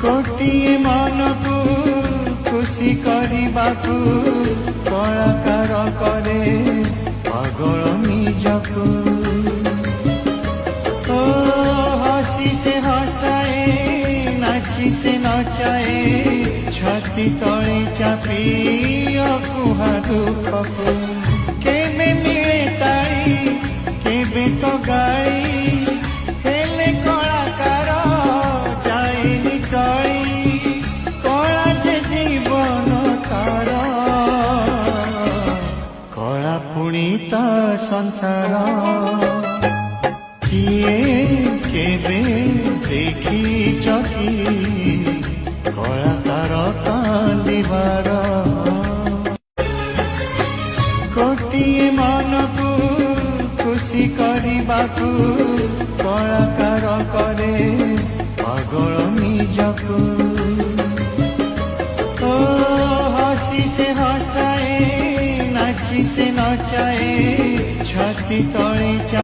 गोटिए मन को खुशी करबाकू कलाकार करे पागल निजकू हसी से हसाए नाची से नचाए छाती तले चापी अकुहा दुखकू केबे मिले ताड़ी केबे तो गाड़ी हेले कलाकार जाएनी टली कला जे जीवन तार कला पुणी ता संसार किए केबे देखी चकी कलाकार कांदिबार गोटिए मन को खुशी करबाकू कलाकार करे पागल निजकू हसी से हसाए नाची से नचाए छाती तले